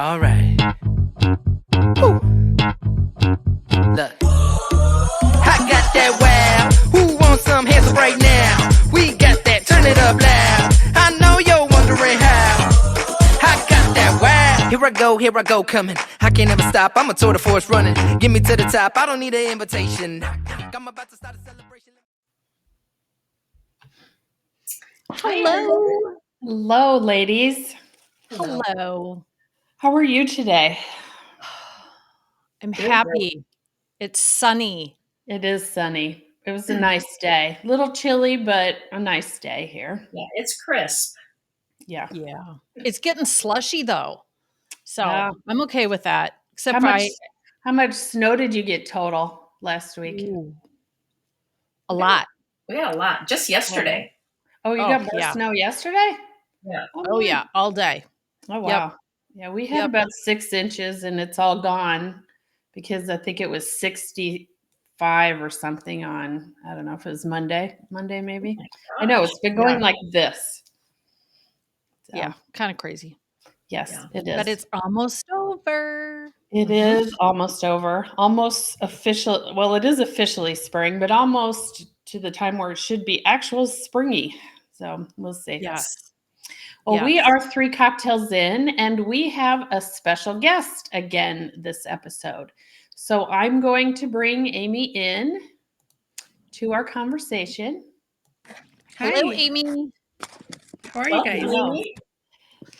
All right. Woo. Look. I got that wow. Who wants some hands up right now? We got that. Turn it up loud. I know you're wondering how. I got that wow. Here I go, coming. I can't ever stop. I'm a tour de force running. Get me to the top. I don't need an invitation. I'm about to start a celebration. Hello. Hello, ladies. Hello. How are you today? I'm happy. It's sunny. It is sunny. It was a nice day. A little chilly, but a nice day here. Yeah, it's crisp. Yeah. Yeah. It's getting slushy though. So Yeah. I'm okay with that. Except How much snow did you get total last week? A lot. We got a lot. Just yesterday. Oh, you got more snow yesterday? Yeah. Oh yeah, all day. Oh wow. Yeah, we had about 6 inches and it's all gone because I think it was 65 or something on, I don't know if it was Monday maybe. I know it's been going like this. So, yeah, kind of crazy. Yes, it is. But it's almost over. It is almost over. Almost official. Well, it is officially spring, but almost to the time where it should be actual springy. So we'll see. Yes. Well, we are 3 cocktails in, and we have a special guest again this episode. So I'm going to bring Amy in to our conversation. Hi. Hello, Amy. How are you guys? Amy?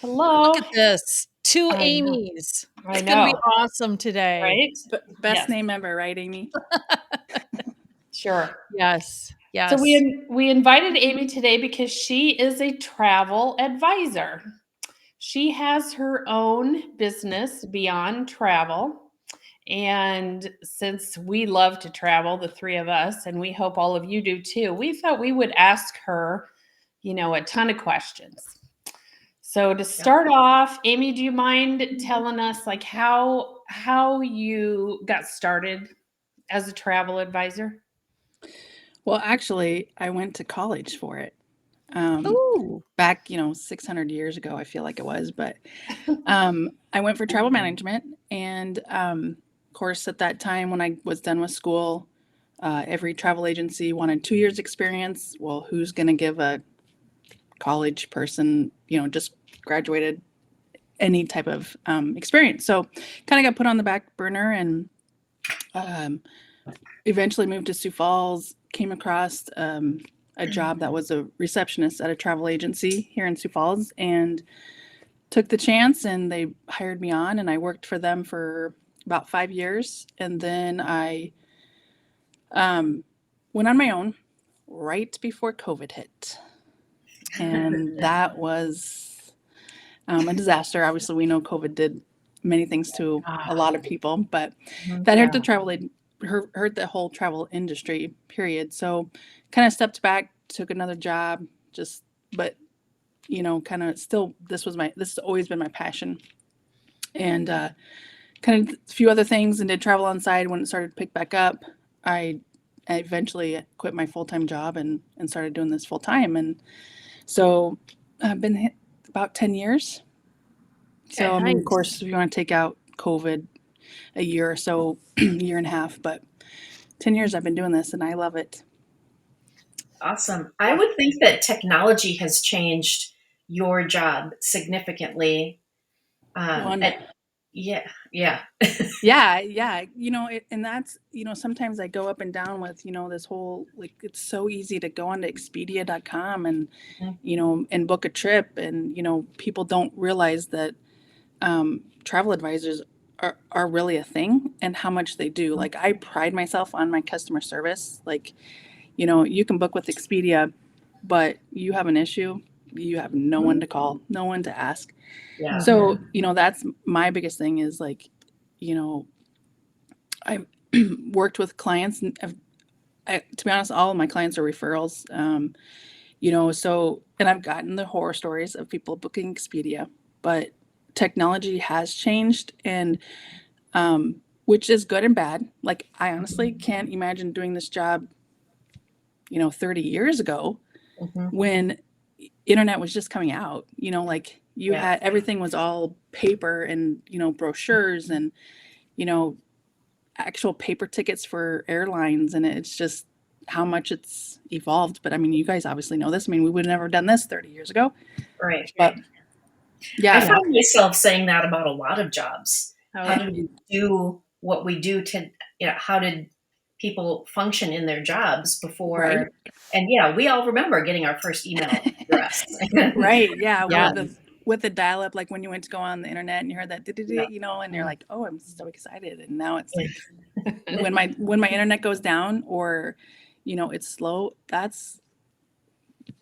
Hello. Look at this. 2 Amy's. It's going to be awesome today. Right? Best name ever, right, Amy? Sure. Yes. Yes. So we invited Amy today because she is a travel advisor. She has her own business beyond travel. And since we love to travel, the 3 of us, and we hope all of you do too, we thought we would ask her, a ton of questions. So to start off, Amy, do you mind telling us like how you got started as a travel advisor? Well, actually, I went to college for it. Back, 600 years ago, I feel like it was, but I went for travel management. And of course, at that time when I was done with school, every travel agency wanted 2 years experience. Well, who's going to give a college person, just graduated, any type of experience? So kind of got put on the back burner and eventually moved to Sioux Falls, came across a job that was a receptionist at a travel agency here in Sioux Falls and took the chance, and they hired me on, and I worked for them for about 5 years. And then I went on my own right before COVID hit. And that was a disaster. Obviously, we know COVID did many things to a lot of people, but that hurt hurt the whole travel industry, period. So kind of stepped back, took another job, but kind of still, this has always been my passion. And kind of a few other things, and did travel on side. When it started to pick back up, I eventually quit my full-time job and started doing this full-time. And so I've been about 10 years. So I mean, of course, if you want to take out COVID, a year or so, year and a half, but 10 years I've been doing this and I love it. Awesome. I would think that technology has changed your job significantly. Yeah. And that's, sometimes I go up and down with, this whole, like, it's so easy to go onto Expedia.com and, and book a trip. And, people don't realize that travel advisors are really a thing and how much they do. Like, I pride myself on my customer service. Like, you can book with Expedia, but you have an issue, you have no one to call, no one to ask. Yeah. So, that's my biggest thing is like, I worked with clients, and to be honest, all of my clients are referrals. And I've gotten the horror stories of people booking Expedia, but technology has changed, and which is good and bad. Like, I honestly can't imagine doing this job 30 years ago when internet was just coming out, like you Yeah. had, everything was all paper and, brochures and, actual paper tickets for airlines. And it's just how much it's evolved. But I mean, you guys obviously know this. I mean, we would have never done this 30 years ago. Right. But yeah. I find myself saying that about a lot of jobs. Oh, How did we do what we do to, how did people function in their jobs before? Right. And yeah, we all remember getting our first email address. Right. Yeah. Yeah. With the dial up, like when you went to go on the internet and you heard that, Yeah. and you're like, oh, I'm so excited. And now it's like when my internet goes down or, it's slow, that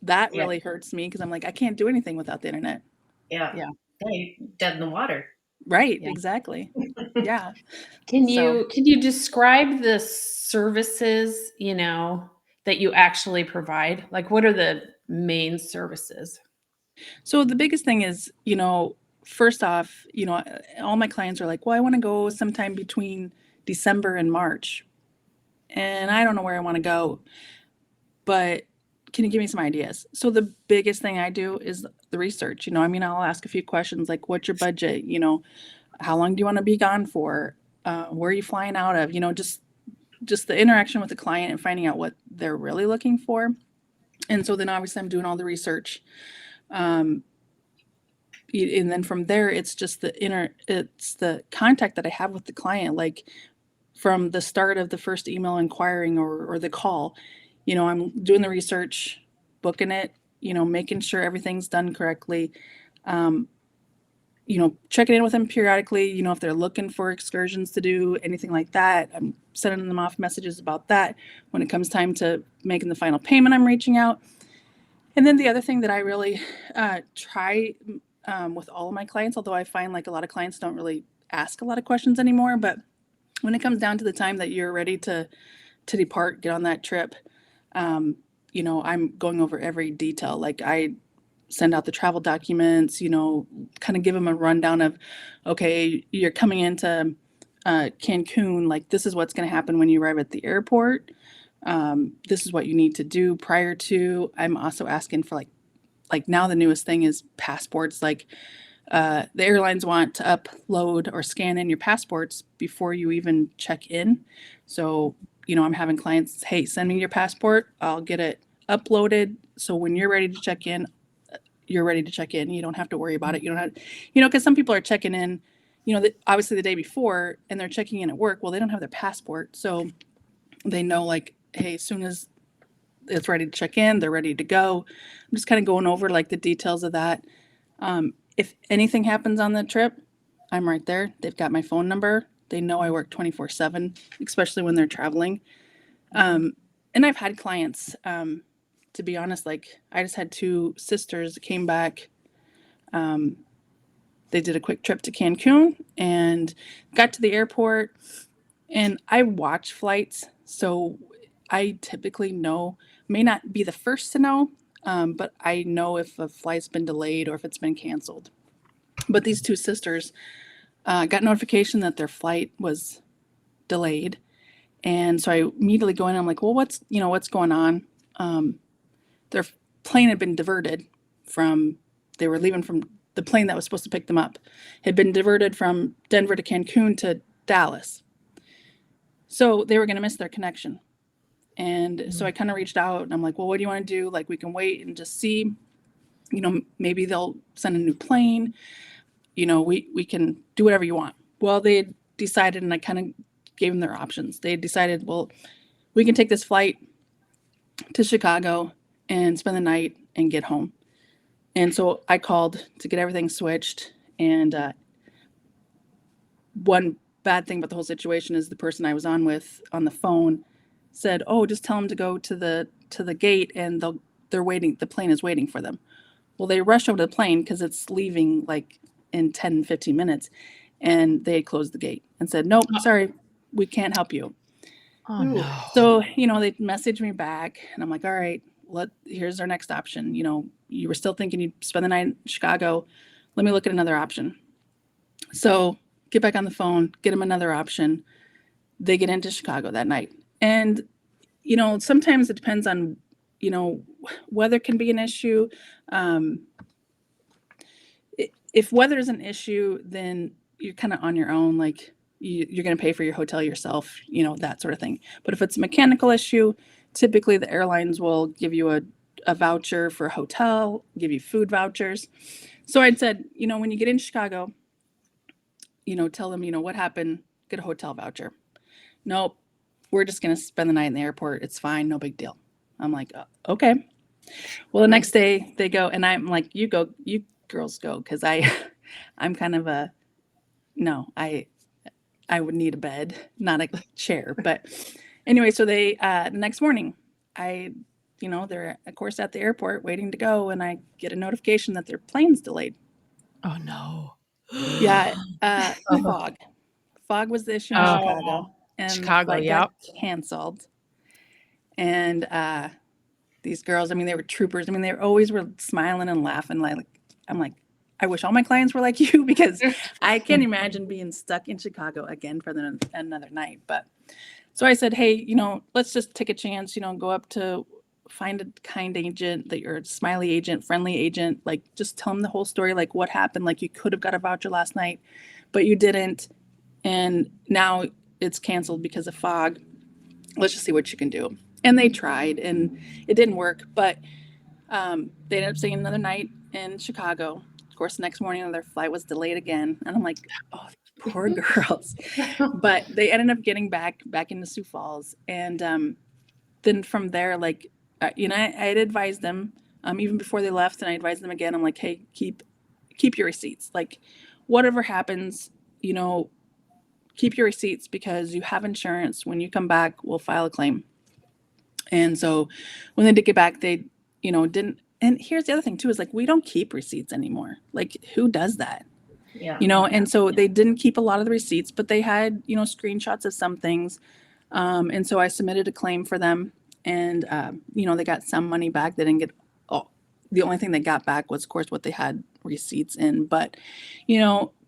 Yeah. really hurts me because I'm like, I can't do anything without the internet. Yeah. Yeah. You're dead in the water. Right. Yeah. Exactly. Yeah. Can So- you describe the services, that you actually provide? Like, what are the main services? So the biggest thing is, first off, all my clients are like, well, I want to go sometime between December and March. And I don't know where I want to go, but can you give me some ideas? So the biggest thing I do is the research. I'll ask a few questions like, what's your budget? How long do you want to be gone for? Where are you flying out of? Just the interaction with the client and finding out what they're really looking for. And so then obviously I'm doing all the research. And then from there, it's just it's the contact that I have with the client, like from the start of the first email inquiring or the call, I'm doing the research, booking it, making sure everything's done correctly. Checking in with them periodically, if they're looking for excursions to do, anything like that. I'm sending them off messages about that. When it comes time to making the final payment, I'm reaching out. And then the other thing that I really try with all of my clients, although I find like a lot of clients don't really ask a lot of questions anymore, but when it comes down to the time that you're ready to depart, get on that trip, I'm going over every detail. Like I send out the travel documents, kind of give them a rundown of, okay, you're coming into Cancun, like this is what's going to happen when you arrive at the airport. This is what you need to do prior to. I'm also asking for like now the newest thing is passports. Like the airlines want to upload or scan in your passports before you even check in. So, I'm having clients, hey, send me your passport. I'll get it uploaded. So when you're ready to check in, you're ready to check in. You don't have to worry about it. You don't have, because some people are checking in, obviously the day before and they're checking in at work. Well, they don't have their passport. So they know like, hey, as soon as it's ready to check in, they're ready to go. I'm just kind of going over like the details of that. If anything happens on the trip, I'm right there. They've got my phone number. They know I work 24/7, especially when they're traveling. And I've had clients, to be honest, like I just had two sisters that came back. They did a quick trip to Cancun and got to the airport. And I watch flights, so I typically may not be the first to know, but I know if a flight's been delayed or if it's been canceled. But these two sisters got notification that their flight was delayed. And so I immediately go in and I'm like, well, what's going on? Their plane had been diverted they were leaving from the plane that was supposed to pick them up, had been diverted from Denver to Cancun to Dallas. So they were going to miss their connection. And so I kind of reached out and I'm like, well, what do you want to do? Like, we can wait and just see, maybe they'll send a new plane. We can do whatever you want. Well, they had decided, and I kind of gave them their options. They had decided, well, we can take this flight to Chicago and spend the night and get home. And so I called to get everything switched. And one bad thing about the whole situation is the person I was on with on the phone said, oh, just tell them to go to the gate and they're waiting. The plane is waiting for them. Well, they rushed over to the plane because it's leaving like in 10, 15 minutes. And they had closed the gate and said, nope, sorry, we can't help you. Oh, no. So, they messaged me back and I'm like, all right, here's our next option. You were still thinking you'd spend the night in Chicago. Let me look at another option. So get back on the phone, get them another option. They get into Chicago that night. And, sometimes it depends on weather can be an issue. If weather is an issue, then you're kind of on your own. Like you're going to pay for your hotel yourself, that sort of thing. But if it's a mechanical issue, typically the airlines will give you a voucher for a hotel, give you food vouchers. So I'd said, when you get in Chicago, tell them, what happened, get a hotel voucher. Nope, we're just going to spend the night in the airport. It's fine. No big deal. I'm like, okay. Well, the next day they go, and I'm like, you go, you girls go. Cause I'm kind of I would need a bed, not a chair. But anyway, so they, the next morning they're of course at the airport waiting to go. And I get a notification that their plane's delayed. Oh no. Yeah. Fog was the issue in Chicago, and Chicago, the flight got canceled. And these girls, they were troopers. They always were smiling and laughing. I'm like, I wish all my clients were like you, because I can't imagine being stuck in Chicago again for another night. But so I said, hey, let's just take a chance, go up to find a kind agent, that you're a smiley agent, friendly agent, like just tell them the whole story, like what happened, like you could have got a voucher last night, but you didn't. And now it's canceled because of fog. Let's just see what you can do. And they tried and it didn't work, but they ended up staying another night in Chicago. Of course, the next morning their flight was delayed again. And I'm like, oh, poor girls. But they ended up getting back into Sioux Falls. And then from there, I had advised them even before they left, and I advised them again. I'm like, hey, keep your receipts. Like whatever happens, keep your receipts, because you have insurance. When you come back, we'll file a claim. And so when they did get back, they, didn't. And here's the other thing too, is like, we don't keep receipts anymore. Like who does that? Yeah. And so they didn't keep a lot of the receipts, but they had, screenshots of some things. And so I submitted a claim for them, and, they got some money back. They didn't get, the only thing they got back was of course what they had receipts in. But,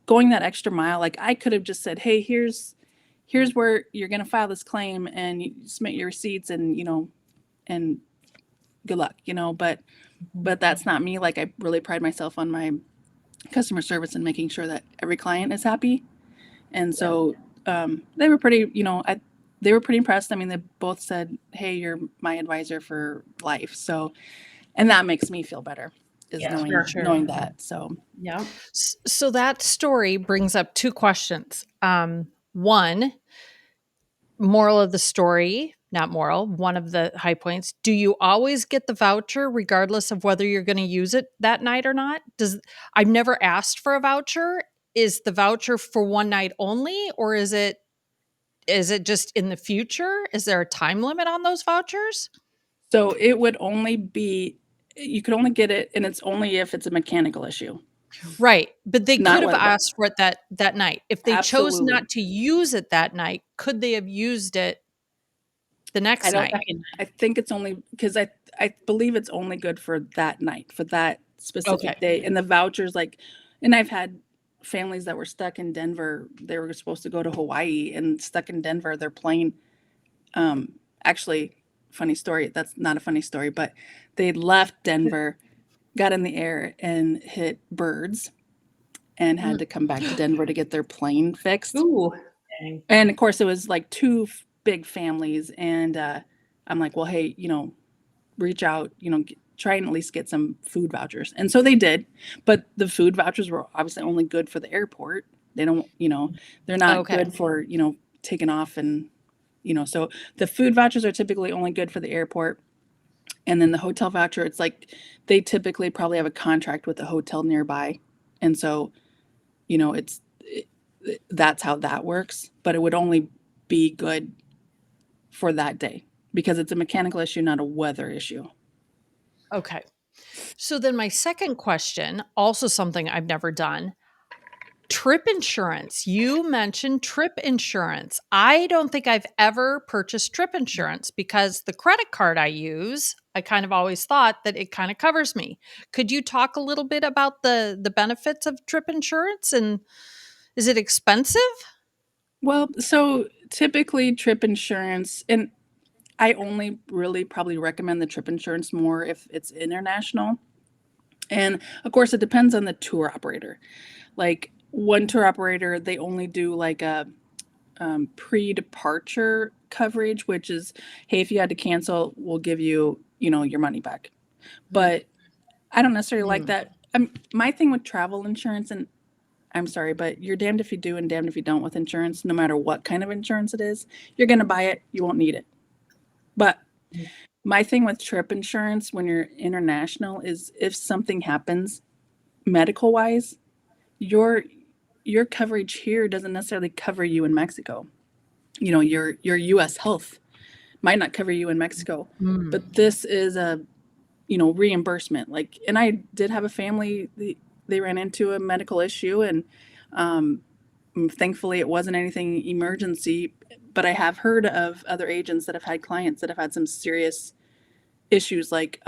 going that extra mile, like I could have just said, hey, here's where you're going to file this claim, and you submit your receipts, and, and good luck, but that's not me. Like I really pride myself on my customer service and making sure that every client is happy. And so they were pretty, they were pretty impressed. They both said, hey, you're my advisor for life. So, and that makes me feel better, is knowing that. So, yeah. So that story brings up two questions. One, moral of the story, not moral, one of the high points. Do you always get the voucher regardless of whether you're going to use it that night or not? I've never asked for a voucher. Is the voucher for one night only, or is it just in the future? Is there a time limit on those vouchers? So it would only be, you could only get it, and it's only if it's a mechanical issue. Right. But they Not could have what- asked for it that night. If they chose Absolutely. not to use it that night, could they have used it the next night? I think it's only because I believe it's only good for that night, for that specific day. And the vouchers, and I've had families that were stuck in Denver. They were supposed to go to Hawaii and stuck in Denver. Their plane, actually, funny story. That's not a funny story, but they left Denver, got in the air and hit birds, and had to come back to Denver to get their plane fixed. Ooh. And of course, it was like two big families. And I'm like, well, hey, reach out, try and at least get some food vouchers. And so they did. But the food vouchers were obviously only good for the airport. They don't, they're not good for, taking off. And, so the food vouchers are typically only good for the airport. And then the hotel voucher, it's like they typically probably have a contract with a hotel nearby. And so, that's how that works. But it would only be good for that day because it's a mechanical issue, not a weather issue. Okay. So then my second question, also something I've never done, trip insurance. You mentioned trip insurance. I don't think I've ever purchased trip insurance because the credit card I use, I kind of always thought that it kind of covers me. Could you talk a little bit about the benefits of trip insurance, and is it expensive? Well, so typically trip insurance, and I only really probably recommend the trip insurance more if it's international. And of course, it depends on the tour operator. Like one tour operator, they only do like a pre-departure coverage, which is, hey, if you had to cancel, we'll give you, your money back. But I don't necessarily like that. My thing with travel insurance, and I'm sorry, but you're damned if you do and damned if you don't with insurance, no matter what kind of insurance it is. You're going to buy it, you won't need it. But my thing with trip insurance when you're international is if something happens medical wise, your coverage here doesn't necessarily cover you in Mexico. Your US health might not cover you in Mexico, but this is a reimbursement. Like, and I did have a family, they ran into a medical issue, and thankfully it wasn't anything emergency, but I have heard of other agents that have had clients that have had some serious issues, like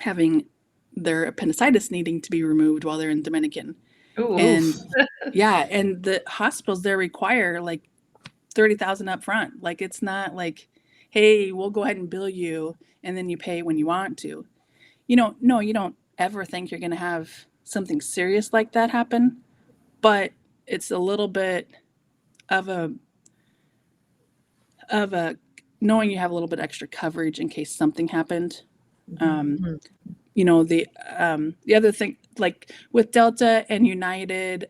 having their appendicitis needing to be removed while they're in Dominican. Ooh. And yeah, and the hospitals there require like 30,000 up front. Like, it's not like, hey, we'll go ahead and bill you and then you pay when you want to. No, you don't ever think you're going to have something serious like that happen, but it's a little bit of a knowing you have a little bit extra coverage in case something happened. The other thing, like with Delta and United,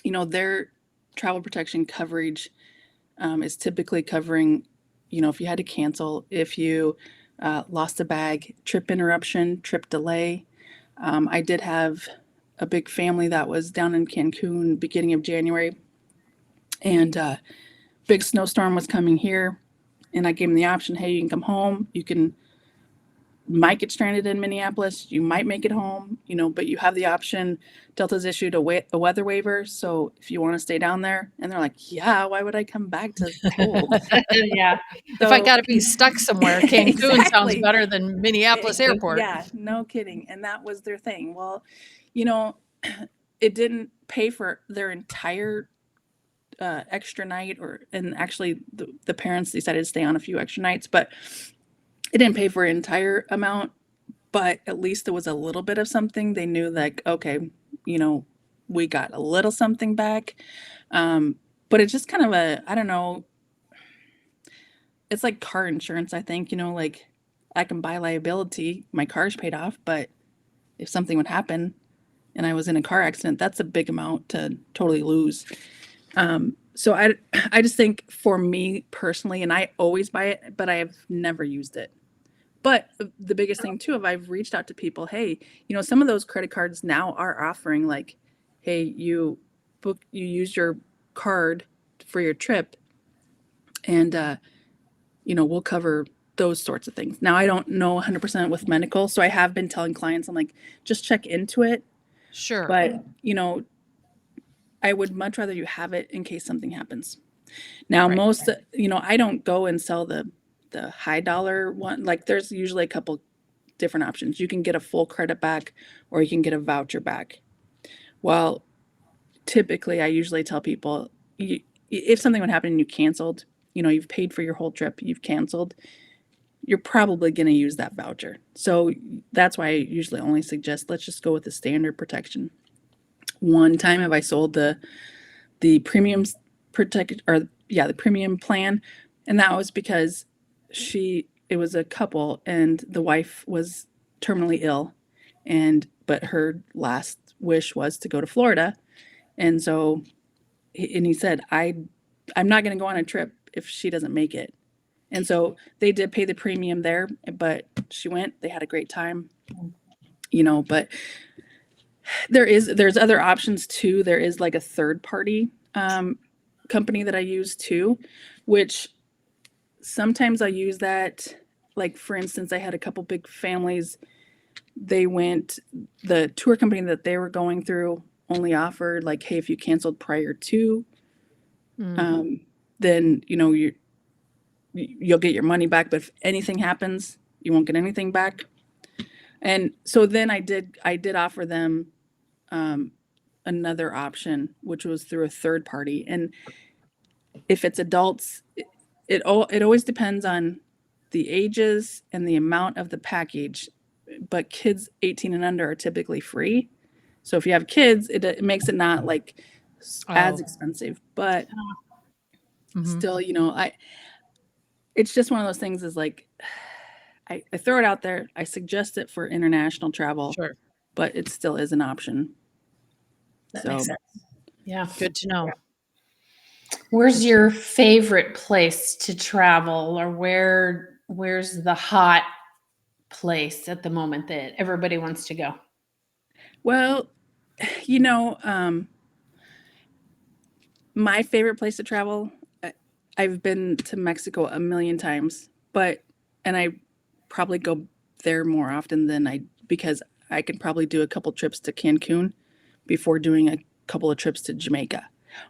their travel protection coverage is typically covering, if you had to cancel, if you lost a bag, trip interruption, trip delay. I did have a big family that was down in Cancun beginning of January, and big snowstorm was coming here, and I gave them the option, hey, you can come home, might get stranded in Minneapolis, you might make it home, but you have the option. Delta's issued a weather waiver, so if you want to stay down there. And they're like, yeah, why would I come back to cold? Yeah. If I got to be stuck somewhere, Cancun sounds Exactly. better than Minneapolis Airport. Yeah, no kidding. And that was their thing. Well, it didn't pay for their entire extra night, and actually the parents decided to stay on a few extra nights, but it didn't pay for an entire amount, but at least there was a little bit of something. They knew, like, okay, we got a little something back. But it's just kind of I don't know. It's like car insurance, I think, like I can buy liability, my car's paid off, but if something would happen and I was in a car accident, that's a big amount to totally lose. So I just think for me personally, and I always buy it, but I have never used it. But the biggest thing too, if I've reached out to people, hey, some of those credit cards now are offering like, hey, you use your card for your trip, and we'll cover those sorts of things. Now, I don't know 100% with medical, so I have been telling clients, I'm like, just check into it. Sure. But I would much rather you have it in case something happens. Now, most, I don't go and sell the high dollar one. Like, there's usually a couple different options. You can get a full credit back, or you can get a voucher back. Well, typically I usually tell people, if something would happen and you canceled, you've paid for your whole trip, you've canceled, you're probably going to use that voucher. So that's why I usually only suggest, let's just go with the standard protection. One time have I sold the premium the premium plan, and that was because it was a couple, and the wife was terminally ill, but her last wish was to go to Florida. And so, and he said, I'm not going to go on a trip if she doesn't make it. And so they did pay the premium there, but she went, they had a great time, but there's other options too. There is like a third party company that I use too, which sometimes I use that. Like, for instance, I had a couple big families. The tour company that they were going through only offered like, hey, if you canceled prior to, then, you'll get your money back. But if anything happens, you won't get anything back. And so then I did offer them another option, which was through a third party. And if it's adults, it always depends on the ages and the amount of the package, but kids 18 and under are typically free. So if you have kids, it makes it not like as Oh. expensive, but Mhm. still, it's just one of those things is like, I throw it out there. I suggest it for international travel, Sure. but it still is an option. That makes So sense. Yeah. Good to know. Where's your favorite place to travel, or where's the hot place at the moment that everybody wants to go? well, you know, my favorite place to travel, I've been to Mexico a million times, and I probably go there more often than because I could probably do a couple trips to Cancun before doing a couple of trips to Jamaica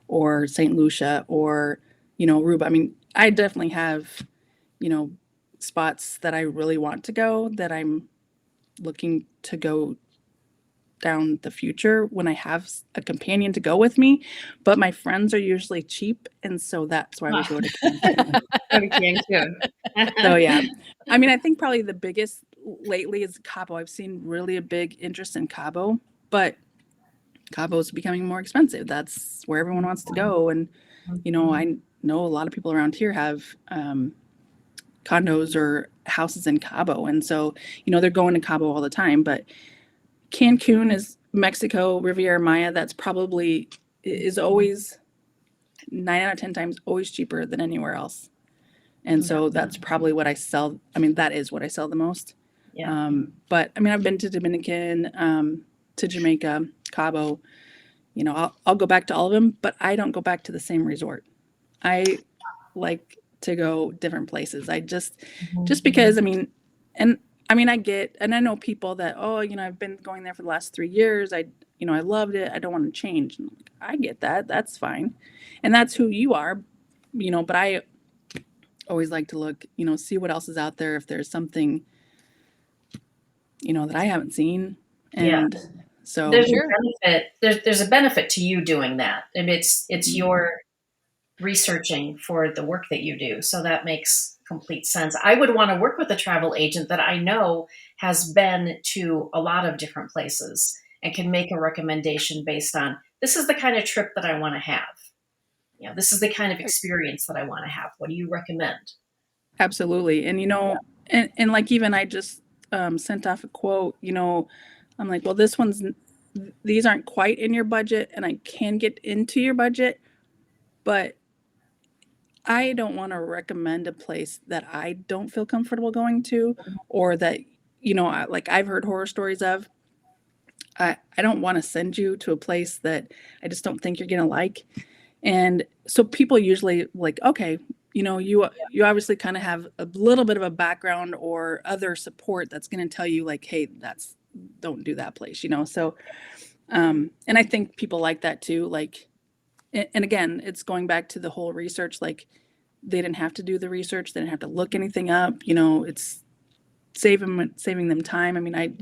or St. Lucia or, Aruba. I mean, I definitely have, spots that I really want to go that I'm looking to go down the future when I have a companion to go with me, but my friends are usually cheap, and so that's why we go to Cancun. Go to Cancun. So yeah, I mean, I think probably the biggest lately is Cabo. I've seen really a big interest in Cabo, but Cabo is becoming more expensive. That's where everyone wants to go, and I know a lot of people around here have condos or houses in Cabo, and so they're going to Cabo all the time, but Cancun is Mexico, Riviera Maya. That's probably is always 9 out of 10 times always cheaper than anywhere else. And so that's probably what I sell. I mean, that is what I sell the most. Yeah. But I mean, I've been to Dominican, to Jamaica, Cabo. I'll go back to all of them, but I don't go back to the same resort. I like to go different places. I just because I know people that, I've been going there for the last 3 years. I loved it. I don't want to change. And I get that. That's fine. And that's who you are, but I always like to look, see what else is out there. If there's something, that I haven't seen. And so There's a benefit. There's a benefit to you doing that. And it's your researching for the work that you do. So that makes complete sense. I would want to work with a travel agent that I know has been to a lot of different places and can make a recommendation based on this is the kind of trip that I want to have. This is the kind of experience that I want to have. What do you recommend? absolutely. And, and like, even I just sent off a quote, I'm like, well, these aren't quite in your budget and I can get into your budget, but I don't want to recommend a place that I don't feel comfortable going to, or that, like I've heard horror stories of. I don't want to send you to a place that I just don't think you're going to like. And so people usually like, okay, you obviously kind of have a little bit of a background or other support that's going to tell you like, hey, don't do that place, So, and I think people like that too. Like, and again, it's going back to the whole research. Like, they didn't have to do the research. They didn't have to look anything up. It's saving them time. I mean, I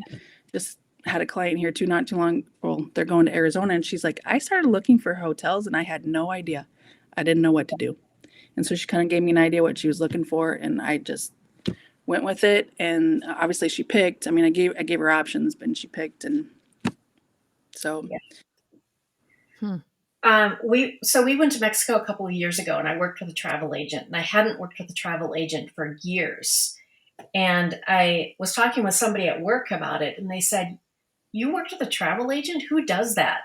just had a client here too, not too long. Well, they're going to Arizona, and she's like, I started looking for hotels, and I had no idea. I didn't know what to do. And so she kind of gave me an idea what she was looking for, and I just went with it. And obviously, she picked. I mean, I gave her options, but she picked, and so. We went to Mexico a couple of years ago, and I worked with a travel agent, and I hadn't worked with a travel agent for years. And I was talking with somebody at work about it, and they said, "You worked with a travel agent? Who does that?"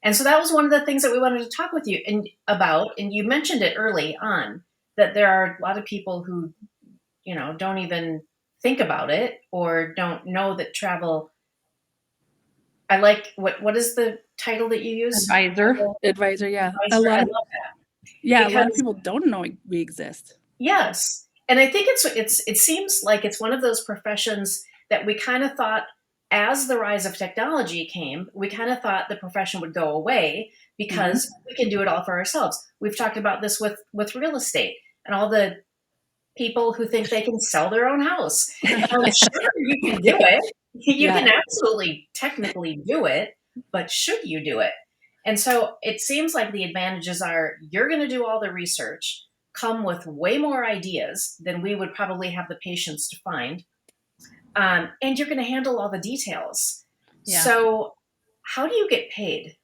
And so that was one of the things that we wanted to talk with you about. And you mentioned it early on that there are a lot of people who, don't even think about it or don't know that travel. I like what is the title that you use? Advisor, yeah. Advisor. I love that. Yeah, a lot of people don't know we exist. Yes. And I think it seems like it's one of those professions that we kind of thought as the rise of technology came, we kind of thought the profession would go away because we can do it all for ourselves. We've talked about this with real estate and all the people who think they can sell their own house. Sure, you can do it. You can absolutely technically do it, but should you do it? And so it seems like the advantages are you're going to do all the research. come with way more ideas than we would probably have the patience to find. And you're going to handle all the details. Yeah. So how do you get paid?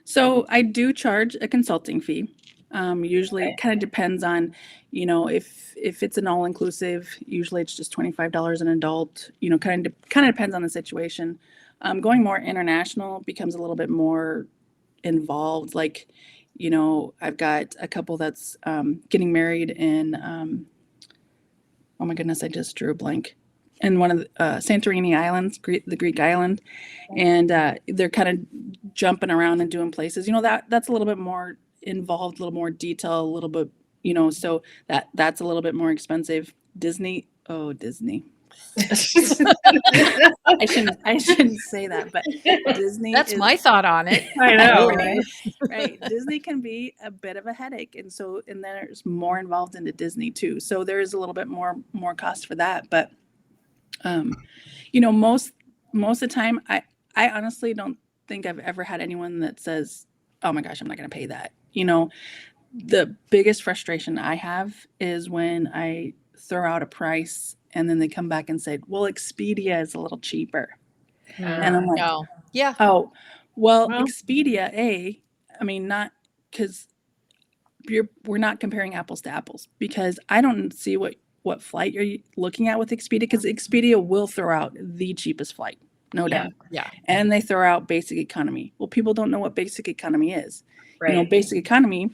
So I do charge a consulting fee. Usually Okay. it kind of depends on, if it's an all-inclusive, usually it's just $25 an adult, kind of depends on the situation. Going more international becomes a little bit more involved. Like, I've got a couple that's getting married in, oh my goodness, I just drew a blank. In one of the Santorini Islands, the Greek island, and they're kind of jumping around and doing places. That's a little bit more involved, a little more detail, a little bit, so that's a little bit more expensive. Disney. I shouldn't say that, but Disney. That's my thought on it. I know, Right? Right. Disney can be a bit of a headache, and there's more involved into Disney too. So there is a little bit more cost for that, but most of the time, I honestly don't think I've ever had anyone that says, "Oh my gosh, I'm not going to pay that." The biggest frustration I have is when I throw out a price and then they come back and say, "Well, Expedia is a little cheaper," and I'm like, No. Yeah. "Oh, well, Well- Expedia, I mean, not because we're not comparing apples to apples, because I don't see what flight you're looking at with Expedia, because Expedia will throw out the cheapest flight, no Yeah. doubt. Yeah. And they throw out basic economy. Well, people don't know what basic economy is. Right. Basic economy,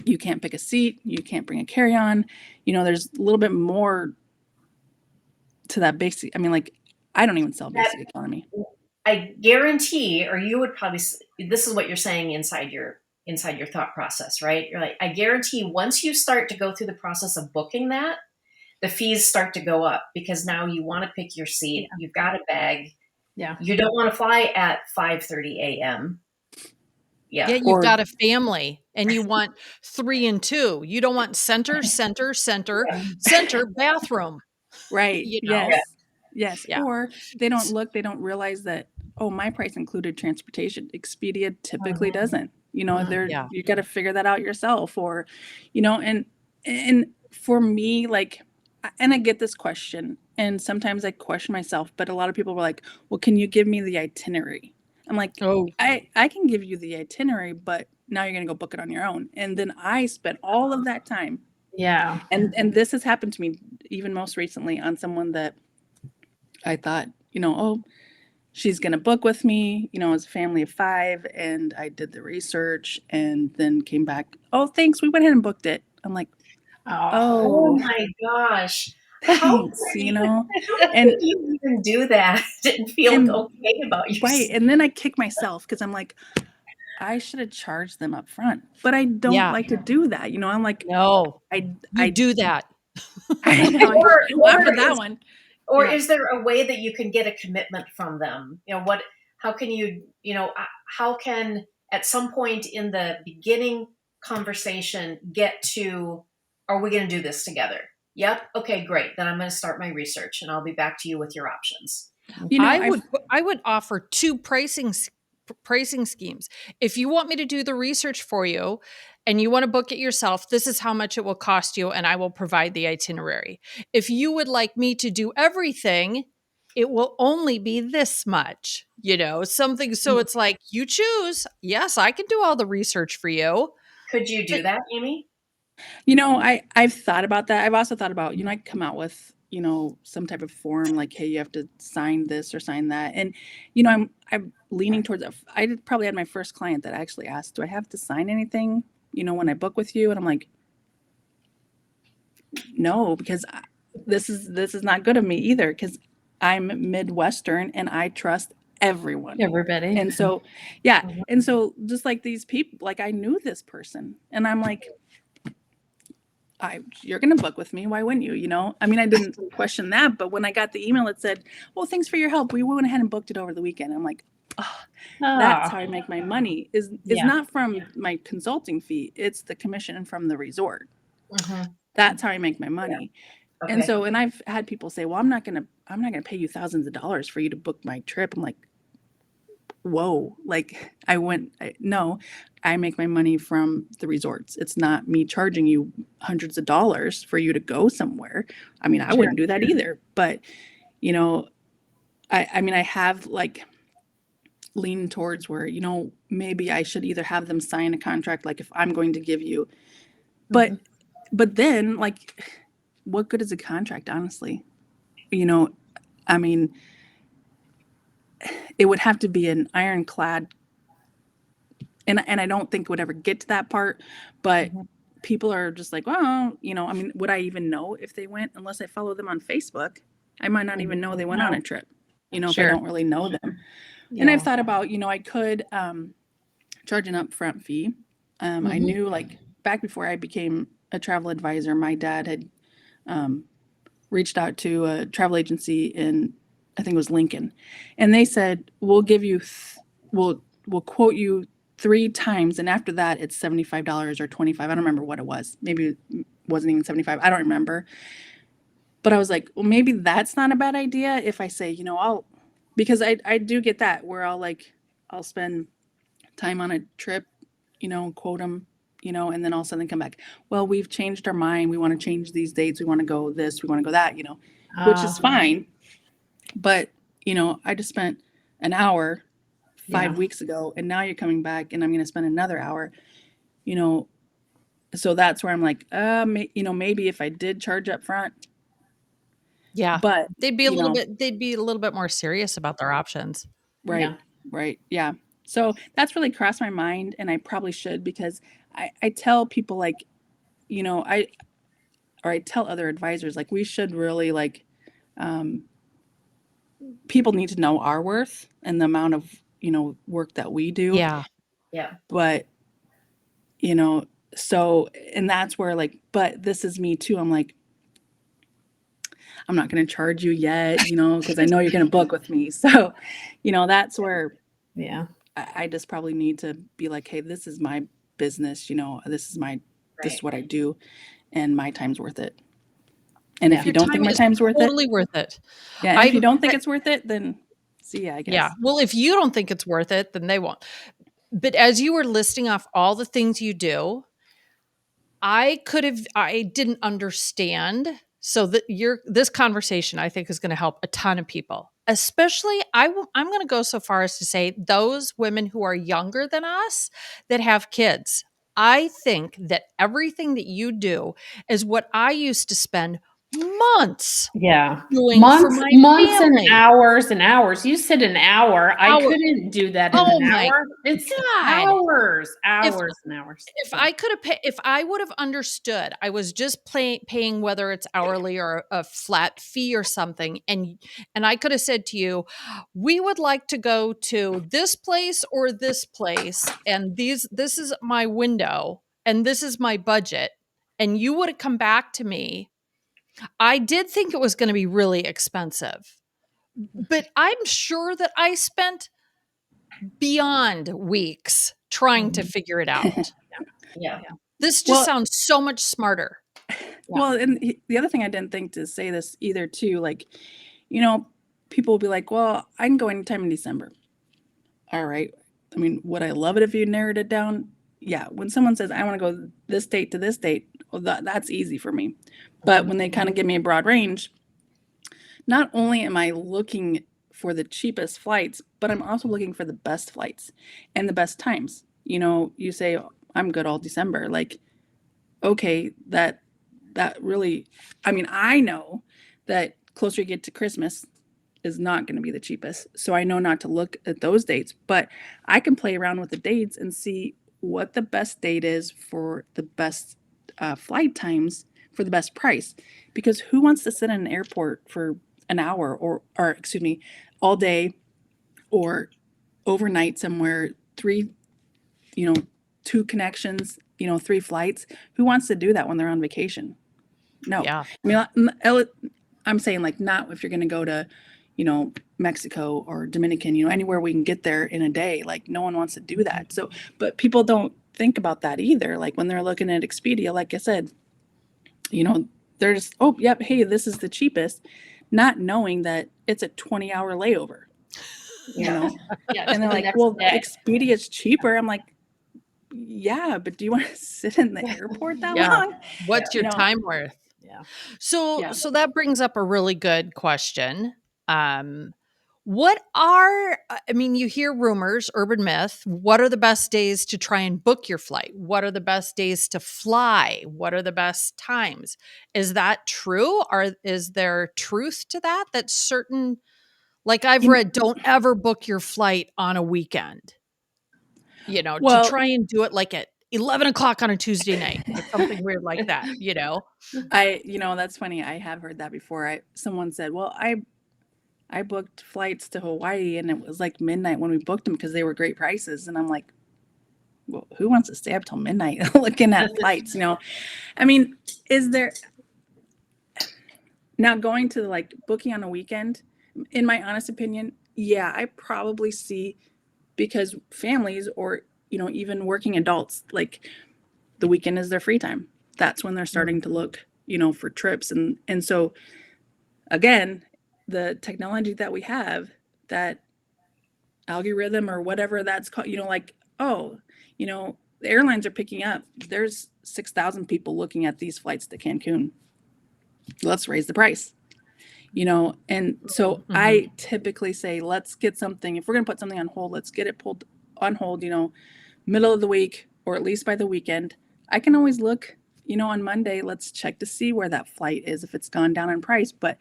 you can't pick a seat, you can't bring a carry-on. There's a little bit more to that basic. I mean, like, I don't even sell basic economy. I guarantee, or you would probably, this is what you're saying inside your thought process, right? You're like, I guarantee once you start to go through the process of booking that, the fees start to go up, because now you want to pick your seat. You've got a bag. Yeah. You don't want to fly at 5:30 a.m. Yeah, Yeah. you've got a family and you want 3 and 2. You don't want center, bathroom. Right. You know? Yes. Yeah. Or they don't realize that, oh, my price included transportation. Expedia typically doesn't. Yeah. You got to figure that out yourself, or, and for me, like, and I get this question, and sometimes I question myself, but a lot of people were like, well, can you give me the itinerary? I'm like, Oh, I can give you the itinerary, but now you're going to go book it on your own. And then I spent all of that time. Yeah. And this has happened to me even most recently on someone that I thought, oh, she's going to book with me, as a family of 5. And I did the research and then came back, oh, thanks, we went ahead and booked it. I'm like, Oh oh, my gosh. thanks, How and could you even do that and feel okay about yourself? right. And then I kick myself, because I'm like, I should have charged them up front, but I don't like to do that. I'm like, no. I do that. I know. Or Not for that is- one. Or Yeah. is there a way that you can get a commitment from them? How can you, how can at some point in the beginning conversation get to, are we going to do this together? Yep. Okay, great. Then I'm going to start my research and I'll be back to you with your options. I would offer 2 pricing schemes. If you want me to do the research for you and you want to book it yourself, this is how much it will cost you, and I will provide the itinerary. If you would like me to do everything, it will only be this much, something. So it's like, you choose. Yes, I can do all the research for you. Could you do that, Amy? I've thought about that. I've also thought about, I come out with, some type of form, like, hey, you have to sign this or sign that. And, I'm leaning towards, I probably had my first client that actually asked, do I have to sign anything, when I book with you? And I'm like, no, because this is not good of me either, because I'm Midwestern and I trust everyone. Everybody. And so, yeah. And so just like these people, like, I knew this person and I'm like, you're going to book with me. Why wouldn't you? I mean, I didn't question that, but when I got the email, it said, well, thanks for your help. We went ahead and booked it over the weekend. I'm like, oh, that's how I make my money is not from my consulting fee. It's the commission from the resort. Mm-hmm. That's how I make my money. Okay. And so, and I've had people say, well, I'm not going to pay you thousands of dollars for you to book my trip. I'm like, whoa, like no, I make my money from the resorts. It's not me charging you hundreds of dollars for you to go somewhere. I mean, I Sure. wouldn't do that either, but you know, I mean, I have like leaned towards where, you know, maybe I should either have them sign a contract, like if I'm going to give you, but, but then like, what good is a contract, honestly? You know, I mean, it would have to be an ironclad, and I don't think it would ever get to that part, but people are just like, well, you know, I mean, would I even know if they went unless I follow them on Facebook? I might not even know they went on a trip, you know, if I Sure. don't really know them. Yeah. And I've thought about, you know, I could charge an upfront fee. I knew like back before I became a travel advisor, my dad had reached out to a travel agency in, I think it was Lincoln, and they said, we'll give you, we'll quote you 3 times, and after that it's $75 or 25. I don't remember what it was. Maybe it wasn't even 75. I don't remember. But I was like, well, maybe that's not a bad idea if I say, you know, because I do get that where I'll spend time on a trip, you know, quote them, you know, and then all of a sudden come back. Well, we've changed our mind. We want to change these dates. We want to go this, we want to go that, you know, which is fine. But, you know, I just spent an hour 5 weeks ago, and now you're coming back and I'm going to spend another hour, you know. So that's where I'm like, you know, maybe if I did charge up front. Yeah. But they'd be a little bit more serious about their options. Right. Right. Yeah. So that's really crossed my mind, and I probably should, because I tell people like, you know, I tell other advisors, like, we should really like, people need to know our worth and the amount of, you know, work that we do. Yeah. But, you know, so, and that's where like, but this is me too. I'm like, I'm not going to charge you yet, you know, because I know you're going to book with me. So, you know, that's where I just probably need to be like, hey, this is my business, you know, this is what I do, and my time's worth it. And if you don't think my time's worth it, totally worth it. Yeah. And if you don't think it's worth it, then see ya, I guess. Yeah. Well, if you don't think it's worth it, then they won't. But as you were listing off all the things you do, I didn't understand. So that this conversation, I think, is going to help a ton of people, especially I'm going to go so far as to say those women who are younger than us that have kids. I think that everything that you do is what I used to spend months doing for my family. And hours. You said an hour. I couldn't do that in an hour. It's hours and hours. If I would have understood, I was just paying whether it's hourly or a flat fee or something, and I could have said to you, we would like to go to this place or this place, and this is my window and this is my budget, and you would have come back to me. I did think it was going to be really expensive, but I'm sure that I spent beyond weeks trying to figure it out. This just sounds so much smarter. Well, and the other thing I didn't think to say this either too, like, you know, people will be like, well, I can go anytime in December. All right. I mean, would I love it if you narrowed it down? Yeah. When someone says, I want to go this date to this date, well, that's easy for me. But when they kind of give me a broad range, not only am I looking for the cheapest flights, but I'm also looking for the best flights and the best times. You know, you say, oh, I'm good all December. Like, okay, that really, I mean, I know that closer you get to Christmas is not going to be the cheapest. So I know not to look at those dates, but I can play around with the dates and see what the best date is for the best flight times for the best price. Because who wants to sit in an airport for an hour or excuse me, all day or overnight somewhere, 3, you know, 2 connections, you know, 3 flights? Who wants to do that when they're on vacation? No. Yeah. I mean, I'm saying like not if you're going to go to, you know, Mexico or Dominican, you know, anywhere we can get there in a day. Like no one wants to do that. So, but people don't think about that either. Like when they're looking at Expedia, like I said, you know, they're just, oh, yep, hey, this is the cheapest, not knowing that it's a 20-hour layover. you know? Yeah, And they're the like, next well, day. Expedia's cheaper. I'm like, yeah, but do you want to sit in the airport that Yeah. long? What's You your know? time worth? Yeah. So Yeah. so that brings up a really good question. Um, what are I mean, you hear rumors, urban myth. What are the best days to try and book your flight? What are the best days to fly? What are the best times? Is that true? Or is there truth to that? That certain, like I've You- read, don't ever book your flight on a weekend. To Well, try and do it like at 11 o'clock on a Tuesday night or something weird like that. that's funny. I have heard that before. Someone said, well, I booked flights to Hawaii and it was like midnight when we booked them because they were great prices. And I'm like, well, who wants to stay up till midnight looking at flights? I mean, is there now going to like booking on a weekend? In my honest opinion, yeah, I probably see, because families or, even working adults, like the weekend is their free time. That's when they're starting to look, for trips. And so again, the technology that we have, that algorithm or whatever that's called, like, oh, the airlines are picking up. There's 6,000 people looking at these flights to Cancun. Let's raise the price. And so I typically say, let's get something, if we're going to put something on hold, let's get it pulled on hold, middle of the week, or at least by the weekend. I can always look, on Monday, let's check to see where that flight is, if it's gone down in price, but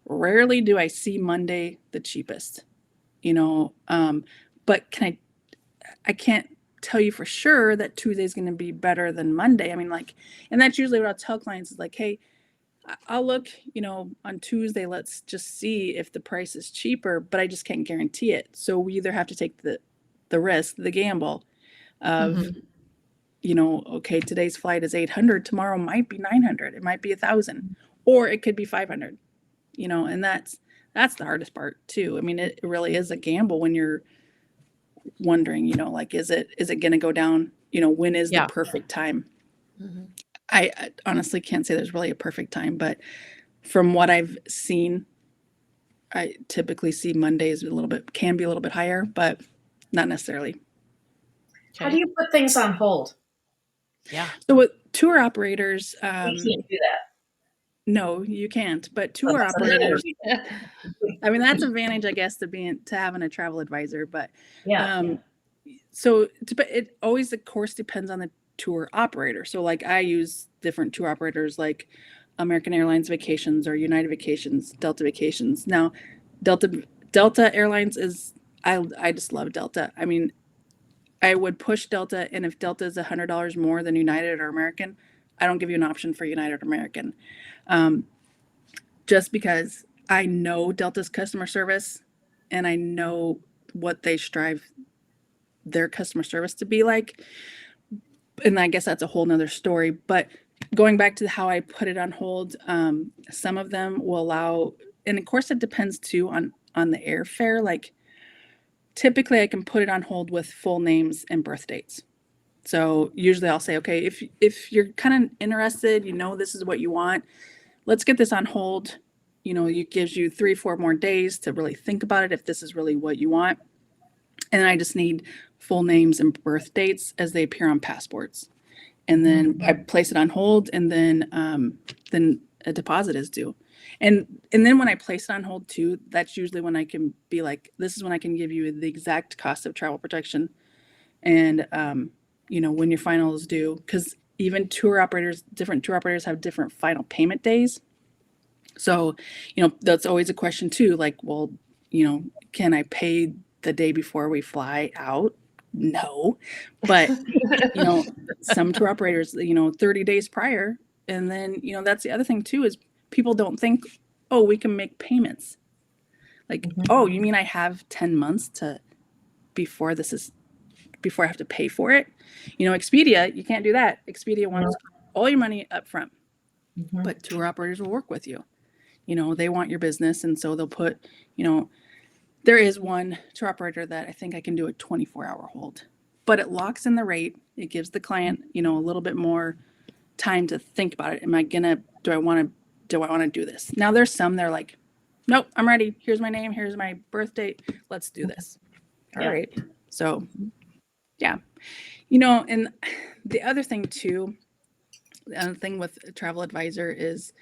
rarely do I see Monday the cheapest, but I can't tell you for sure that Tuesday is going to be better than Monday. I mean, like, and that's usually what I'll tell clients is like, hey, I'll look, on Tuesday, let's just see if the price is cheaper, but I just can't guarantee it. So we either have to take the risk, the gamble of, okay, today's flight is 800, tomorrow might be 900, it might be 1,000, or it could be 500, and that's the hardest part too. I mean, it really is a gamble when you're wondering, like, is it going to go down? When is the perfect time? I honestly can't say there's really a perfect time, but from what I've seen, I typically see Mondays can be a little bit higher, but not necessarily. How do you put things on hold? Yeah. So with tour operators, We can't do that. no, you can't. But tour operators, Yeah. I mean, that's advantage, I guess, to having a travel advisor. But Yeah. so it always, of course, depends on the tour operator. So like I use different tour operators like American Airlines Vacations or United Vacations, Delta Vacations. Now, Delta Airlines is, I just love Delta. I mean, I would push Delta, and if Delta is $100 more than United or American, I don't give you an option for United or American, just because I know Delta's customer service, and I know what they strive their customer service to be like. And I guess that's a whole nother story. But going back to how I put it on hold, some of them will allow, and of course it depends too on the airfare. Like typically I can put it on hold with full names and birth dates. So usually I'll say, okay, if you're kind of interested, this is what you want, let's get this on hold. It gives you 3-4 more days to really think about it if this is really what you want. And I just need full names and birth dates as they appear on passports. And then I place it on hold, and then a deposit is due. And then when I place it on hold too, that's usually when I can be like, this is when I can give you the exact cost of travel protection, and when your final is due, because even different tour operators have different final payment days. So that's always a question too, like, well, can I pay the day before we fly out? No, but some tour operators, 30 days prior. And then that's the other thing too, is people don't think, oh, we can make payments like, oh, you mean I have 10 months before I have to pay for it? Expedia, you can't do that. Expedia wants all your money up front, but tour operators will work with you. They want your business, and so they'll put, there is one tour operator that I think I can do a 24-hour hold, but it locks in the rate. It gives the client, a little bit more time to think about it. Do I want to do this? Now there's some, they're like, nope, I'm ready. Here's my name. Here's my birth date. Let's do this. All Yeah. right. So, yeah. And the other thing too, the other thing with a travel advisor is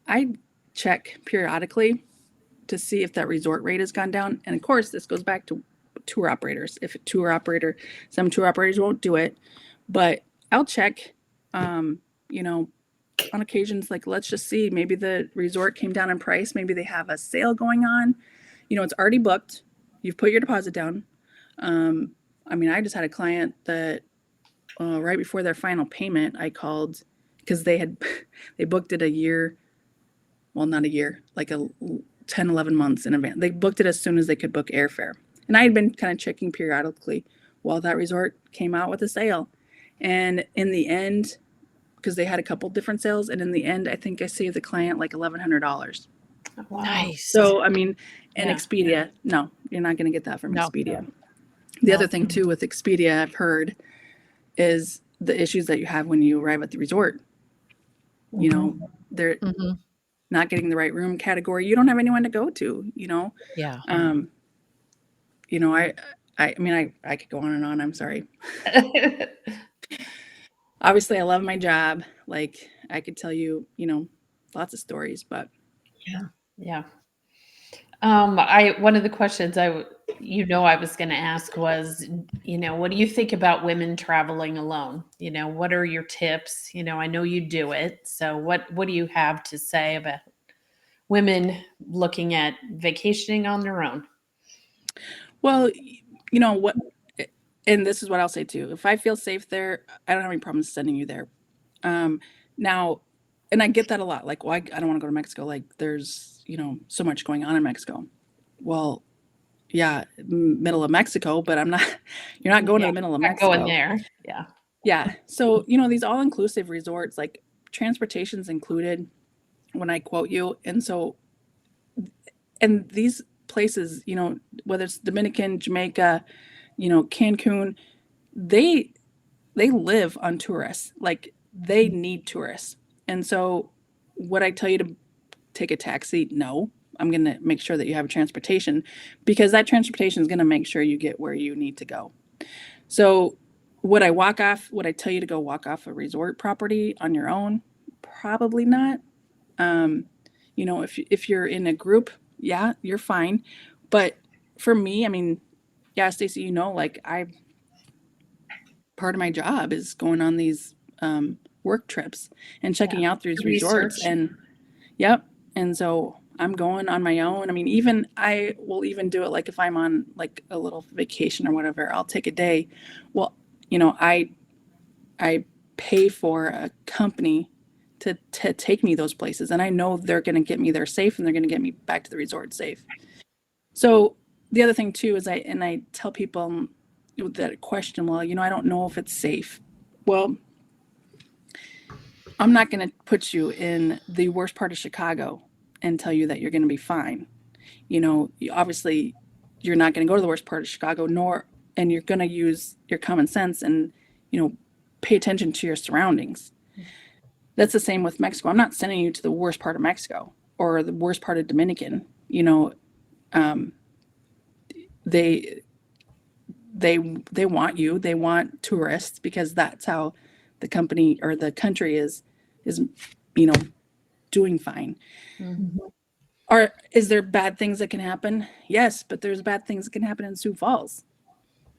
I check periodically to see if that resort rate has gone down. And of course, this goes back to tour operators. If some tour operators won't do it, but I'll check, on occasions, like, let's just see, maybe the resort came down in price. Maybe they have a sale going on. It's already booked. You've put your deposit down. I just had a client that right before their final payment, I called because they booked it a year. Well, not a year, like 10, 11 months in advance. They booked it as soon as they could book airfare. And I had been kind of checking periodically while that resort came out with a sale. And in the end, because they had a couple different sales, and in the end, I think I saved the client like $1,100. Wow. Nice. So, and Yeah. Expedia, no, you're not going to get that from No. Expedia. The other thing too with Expedia, I've heard, is the issues that you have when you arrive at the resort. They're Mhm. not getting the right room category. You don't have anyone to go to, Yeah. I could go on and on. I'm sorry. Obviously, I love my job. Like, I could tell you, lots of stories, but Yeah. One of the questions I was going to ask was, what do you think about women traveling alone? What are your tips? I know you do it. So what do you have to say about women looking at vacationing on their own? well, what, and this is what I'll say too. If I feel safe there, I don't have any problems sending you there. Now, and I get that a lot. Like, well, I don't want to go to Mexico. Like, there's, so much going on in Mexico. Well, yeah, middle of Mexico, but you're not going to the middle of Not Mexico. going there. Yeah. Yeah. So, these all-inclusive resorts, like transportation's included when I quote you. And so, and these places, whether it's Dominican, Jamaica, Cancun, they live on tourists. Like, they need tourists. And so would I tell you to take a taxi? No. I'm going to make sure that you have transportation, because that transportation is going to make sure you get where you need to go. So would I tell you to go walk off a resort property on your own? Probably not. If you're in a group, yeah, you're fine. But for me, yeah, Stacy, like, part of my job is going on these work trips and checking out these resorts. Research. And yep. And so I'm going on my own. I will even do it, like, if I'm on like a little vacation or whatever, I'll take a day. Well, I pay for a company to take me those places, and I know they're going to get me there safe, and they're going to get me back to the resort safe. So the other thing too is I tell people that question, well, I don't know if it's safe. Well, I'm not going to put you in the worst part of Chicago and tell you that you're going to be fine. Obviously you're not going to go to the worst part of Chicago, and you're going to use your common sense and, pay attention to your surroundings. That's the same with Mexico. I'm not sending you to the worst part of Mexico or the worst part of Dominican. They want you. They want tourists, because that's how the company or the country is doing fine. Mm-hmm. Is there bad things that can happen? Yes, but there's bad things that can happen in Sioux Falls,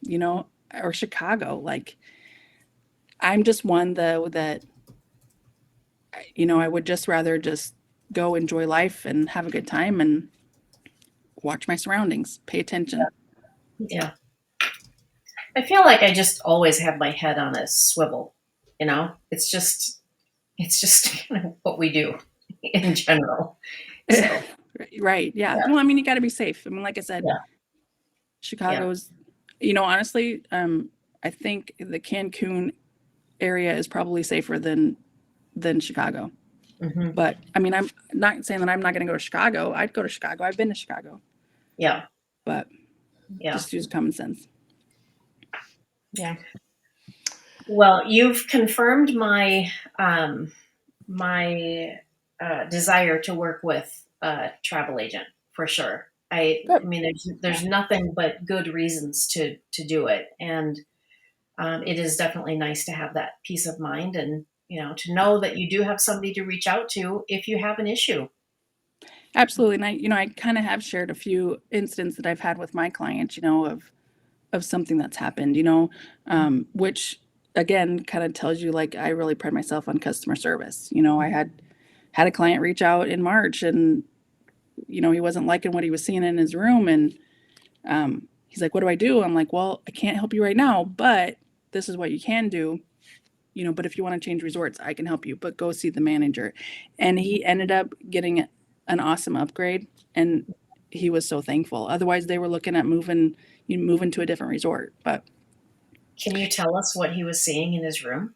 or Chicago. Like, I'm just one though that I would just rather just go enjoy life and have a good time and watch my surroundings, pay attention. Yeah. I feel like I just always have my head on a swivel. It's just kind of what we do in general. So, Right. Yeah. Yeah. Well, you got to be safe. Like I said, Yeah. Chicago's, honestly, I think the Cancun area is probably safer than Chicago. hmm But I'm not saying that I'm not going to go to Chicago. I'd go to Chicago. I've been to Chicago, Yeah. but Yeah. just use common sense. Yeah. Well, you've confirmed my desire to work with a travel agent. for sure. I mean, there's nothing but good reasons to do it, and it is definitely nice to have that peace of mind, and to know that you do have somebody to reach out to if you have an issue. Absolutely. And I kind of have shared a few incidents that I've had with my clients, of something that's happened, which again kind of tells you like I really pride myself on customer service. I had a client reach out in March, and he wasn't liking what he was seeing in his room, and he's like, "What do I do?" I'm like, "Well, I can't help you right now, but this is what you can do. But if you want to change resorts, I can help you, but go see the manager." And he ended up getting an awesome upgrade, and he was so thankful. Otherwise, they were looking at moving to a different resort. But Can you tell us what he was seeing in his room?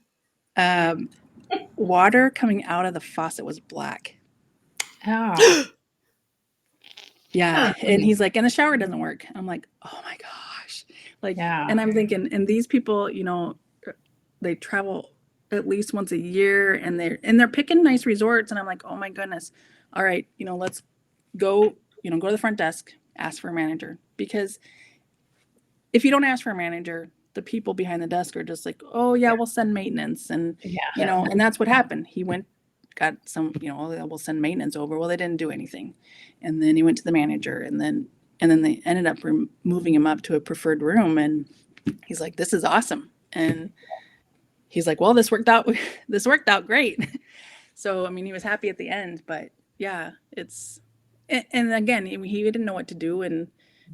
water coming out of the faucet was black. Oh, Yeah. And he's like, and the shower doesn't work. I'm like, oh my gosh. Like, Yeah. and I'm thinking, and these people, they travel at least once a year, and they're picking nice resorts. And I'm like, oh my goodness. All right. Let's go, go to the front desk, ask for a manager, because if you don't ask for a manager, the people behind the desk are just like, oh yeah, we'll send maintenance. And, and that's what happened. He went, got some, oh, we'll send maintenance over. Well, they didn't do anything. And then he went to the manager, and then they ended up moving him up to a preferred room. And he's like, this is awesome. And he's like, well, this worked out great. So, I mean, he was happy at the end, but yeah, and again, he didn't know what to do. And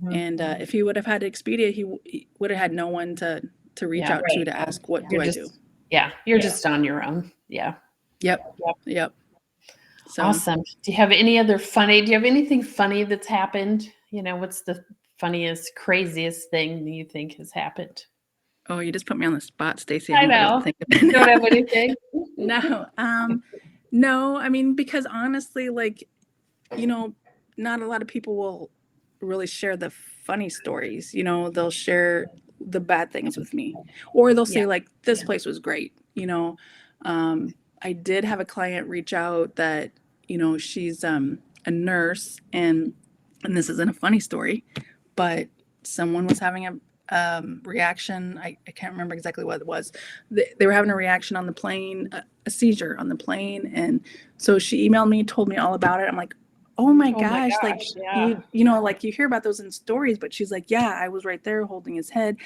if he would have had Expedia, he would have had no one to reach out to ask, what do I do? Yeah. You're just on your own. Yeah. Yep. So awesome. Do you have anything funny that's happened? What's the funniest, craziest thing you think has happened? Oh, you just put me on the spot, Stacy. I know. You don't have anything? No. No, I mean, because honestly, like, not a lot of people will really share the funny stories. They'll share the bad things with me, or they'll say like, this place was great. I did have a client reach out that, she's a nurse, and this isn't a funny story, but someone was having a reaction. I can't remember exactly what it was. They were having a reaction on the plane, a seizure on the plane. And so she emailed me, told me all about it. I'm like, oh my gosh, like, like you hear about those in stories, but she's like, yeah, I was right there holding his head.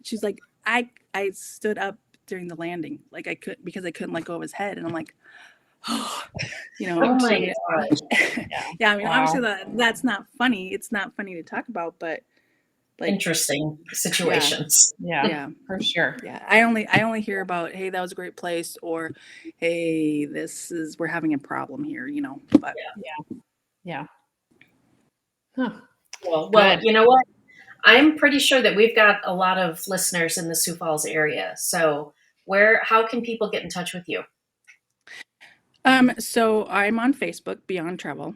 She's like, I stood up during the landing. Like because I couldn't let go of his head. And I'm like, oh my gosh. Yeah. I mean, obviously that's not funny. It's not funny to talk about, but like, interesting situations. Yeah, for sure. Yeah. I only hear about, hey, that was a great place, or hey, we're having a problem here, but yeah. Huh. Well, you know what? I'm pretty sure that we've got a lot of listeners in the Sioux Falls area. So how can people get in touch with you? So I'm on Facebook, Beyond Travel.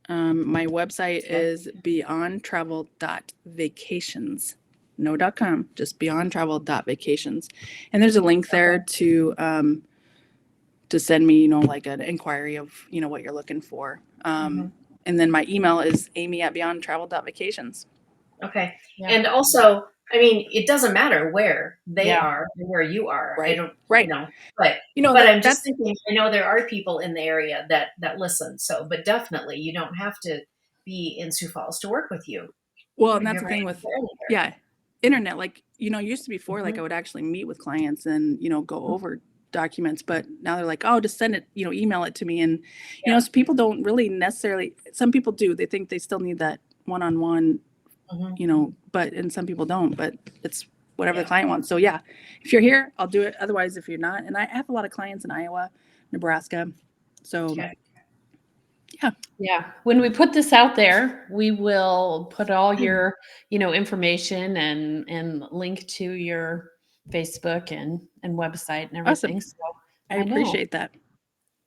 My website is beyondtravel.vacations. No .com, just beyondtravel.vacations. And there's a link there to send me, like an inquiry of, what you're looking for. And then my email is amy@beyondtravel.vacations. Okay. Yeah. And also, I mean, it doesn't matter where they are and where you are. Right. I don't, right. But I'm just thinking, I know there are people in the area that listen. So, but definitely you don't have to be in Sioux Falls to work with you. Well, and that's the thing with, internet, like, used to before, like I would actually meet with clients and, go over documents, but now they're like, oh, just send it, email it to me. And, so people don't really necessarily, some people do, they think they still need that one-on-one, and some people don't, but it's whatever the client wants. So yeah, if you're here, I'll do it. Otherwise, if you're not, and I have a lot of clients in Iowa, Nebraska. So yeah. When we put this out there, we will put all your, information and link to your Facebook and website and everything. Awesome. So I appreciate that.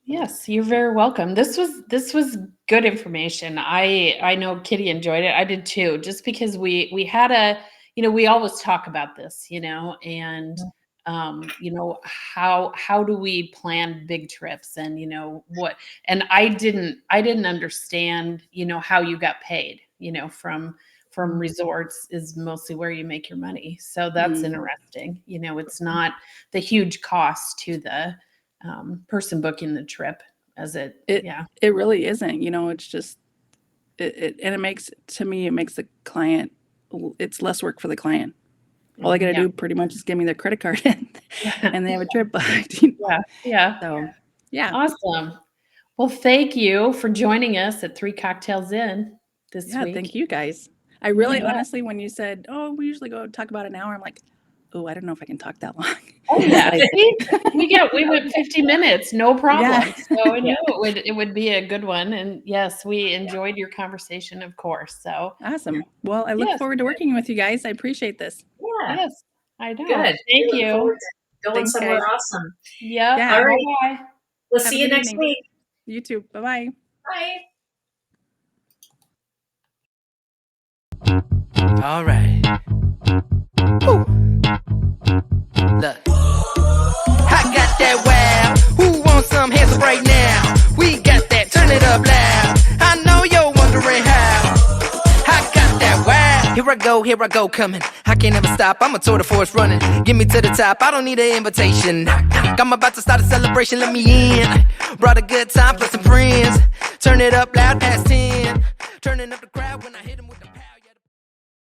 Yes, you're very welcome. This was good information. I know Kitty enjoyed it. I did too, just because we had we always talk about this, and how do we plan big trips, and what, and I didn't understand how you got paid from resorts is mostly where you make your money. So that's interesting. It's not the huge cost to the person booking the trip as it really isn't. It's just and it makes the client, it's less work for the client. All I got to do pretty much is give me their credit card and they have a trip booked. Yeah. So, yeah. Awesome. Well, thank you for joining us at 3 Cocktails In this week. Thank you guys. I really honestly, when you said, oh, we usually go talk about an hour, I'm like, oh, I don't know if I can talk that long. Oh yeah, we went 50 minutes, no problem. Yeah. So I knew it would be a good one, and yes, we enjoyed your conversation, of course. So awesome. Well, I look forward to working with you guys. I appreciate this. Yeah. Yes, I know. Good. Thank you. Going Thanks, somewhere guys. awesome. Yeah. All right. Bye. We'll Have see a you good next evening. week. You too. Bye-bye. Bye. All right. Woo. Look, I got that wow. Who wants some hands up right now? We got that. Turn it up loud. I know you're wondering how. I got that wow. Here I go, coming. I can't ever stop. I'm a tour de force running. Get me to the top. I don't need an invitation. I'm about to start a celebration. Let me in. Brought a good time plus some friends. Turn it up loud past